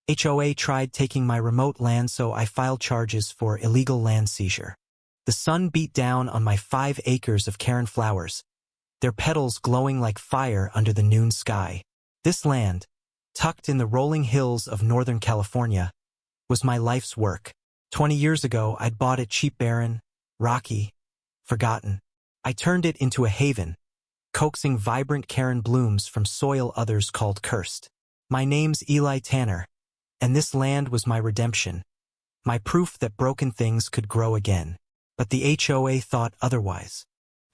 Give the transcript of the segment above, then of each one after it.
HOA tried taking my remote land, so I filed charges for illegal land seizure. The sun beat down on my 5 acres of Karen flowers, their petals glowing like fire under the noon sky. This land, tucked in the rolling hills of Northern California, was my life's work. 20 years ago, I'd bought it cheap, barren, rocky, forgotten. I turned it into a haven, coaxing vibrant Karen blooms from soil others called cursed. My name's Eli Tanner, and this land was my redemption, my proof that broken things could grow again. But the HOA thought otherwise.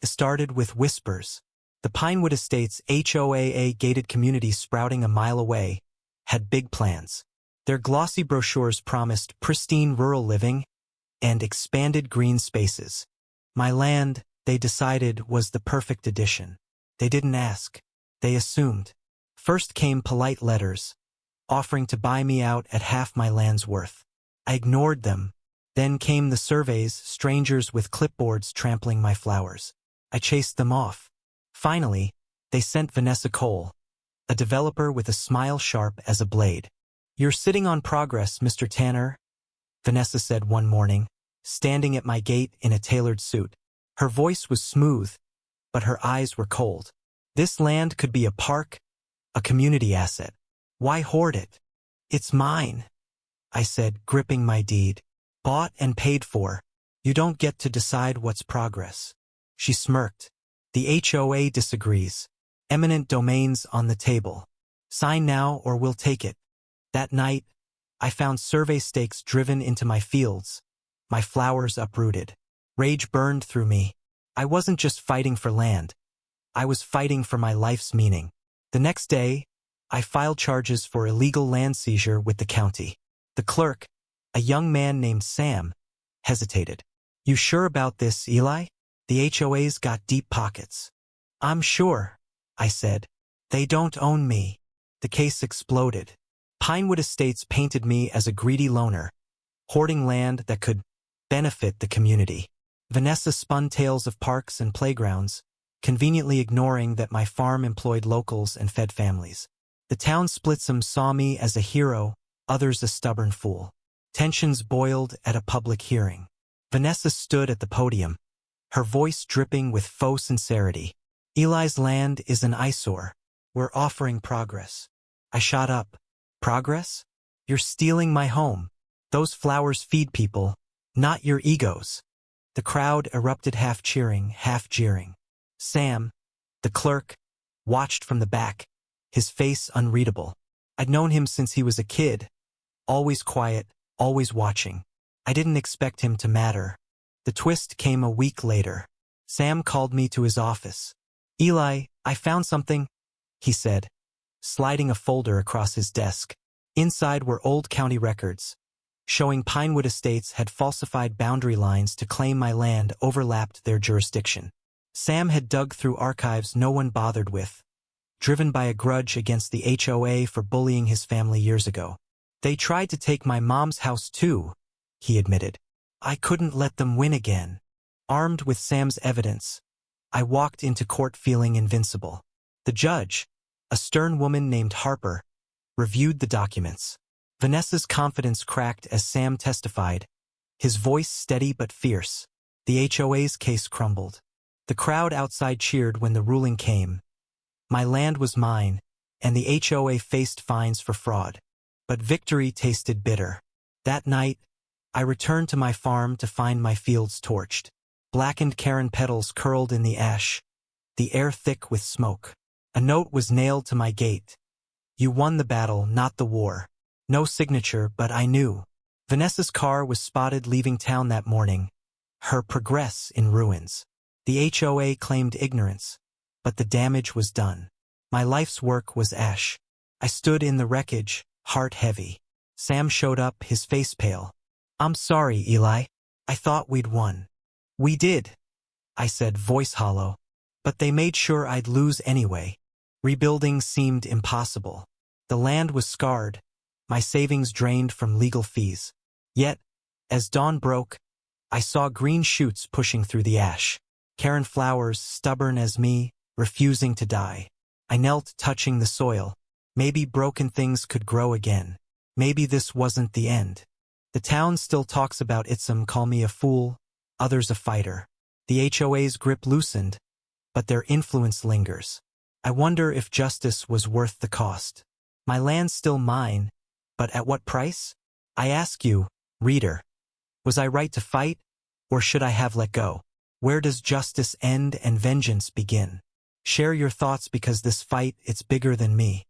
It started with whispers. The Pinewood Estates HOA gated community sprouting a mile away had big plans. Their glossy brochures promised pristine rural living and expanded green spaces. My land, they decided, was the perfect addition. They didn't ask. They assumed. First came polite letters, offering to buy me out at half my land's worth. I ignored them. Then came the surveys, strangers with clipboards trampling my flowers. I chased them off. Finally, they sent Vanessa Cole, a developer with a smile sharp as a blade. "You're sitting on progress, Mr. Tanner," Vanessa said one morning, standing at my gate in a tailored suit. Her voice was smooth, but her eyes were cold. "This land could be a park, a community asset. Why hoard it? It's mine," I said, gripping my deed. "Bought and paid for. You don't get to decide what's progress." She smirked. "The HOA disagrees. Eminent domain's on the table. Sign now or we'll take it." That night, I found survey stakes driven into my fields, my flowers uprooted. Rage burned through me. I wasn't just fighting for land. I was fighting for my life's meaning. The next day, I filed charges for illegal land seizure with the county. The clerk, a young man named Sam, hesitated. "You sure about this, Eli? The HOA's got deep pockets." "I'm sure," I said. "They don't own me." The case exploded. Pinewood Estates painted me as a greedy loner, hoarding land that could benefit the community. Vanessa spun tales of parks and playgrounds, conveniently ignoring that my farm employed locals and fed families. The town splits. Some saw me as a hero, others a stubborn fool. Tensions boiled at a public hearing. Vanessa stood at the podium, her voice dripping with faux sincerity. "Eli's land is an eyesore. We're offering progress." I shot up. "Progress? You're stealing my home. Those flowers feed people, not your egos." The crowd erupted, half cheering, half jeering. Sam, the clerk, watched from the back, his face unreadable. I'd known him since he was a kid, always quiet, always watching. I didn't expect him to matter. The twist came a week later. Sam called me to his office. "Eli, I found something," he said, sliding a folder across his desk. Inside were old county records, showing Pinewood Estates had falsified boundary lines to claim my land overlapped their jurisdiction. Sam had dug through archives no one bothered with, driven by a grudge against the HOA for bullying his family years ago. "They tried to take my mom's house too," he admitted. "I couldn't let them win again." Armed with Sam's evidence, I walked into court feeling invincible. The judge, a stern woman named Harper, reviewed the documents. Vanessa's confidence cracked as Sam testified, his voice steady but fierce. The HOA's case crumbled. The crowd outside cheered when the ruling came. My land was mine, and the HOA faced fines for fraud. But victory tasted bitter. That night, I returned to my farm to find my fields torched. Blackened Karen petals curled in the ash, the air thick with smoke. A note was nailed to my gate. "You won the battle, not the war." No signature, but I knew. Vanessa's car was spotted leaving town that morning, her progress in ruins. The HOA claimed ignorance, but the damage was done. My life's work was ash. I stood in the wreckage, heart heavy. Sam showed up, his face pale. "I'm sorry, Eli. I thought we'd won." "We did," I said, voice hollow. "But they made sure I'd lose anyway." Rebuilding seemed impossible. The land was scarred, my savings drained from legal fees. Yet, as dawn broke, I saw green shoots pushing through the ash. Karen flowers, stubborn as me, refusing to die. I knelt, touching the soil. Maybe broken things could grow again. maybe this wasn't the end. The town still talks about it. Some call me a fool, others a fighter. The HOA's grip loosened, but their influence lingers. I wonder if justice was worth the cost. My land's still mine, but at what price? I ask you, reader, was I right to fight, or should I have let go? Where does justice end and vengeance begin? Share your thoughts because this fight, it's bigger than me.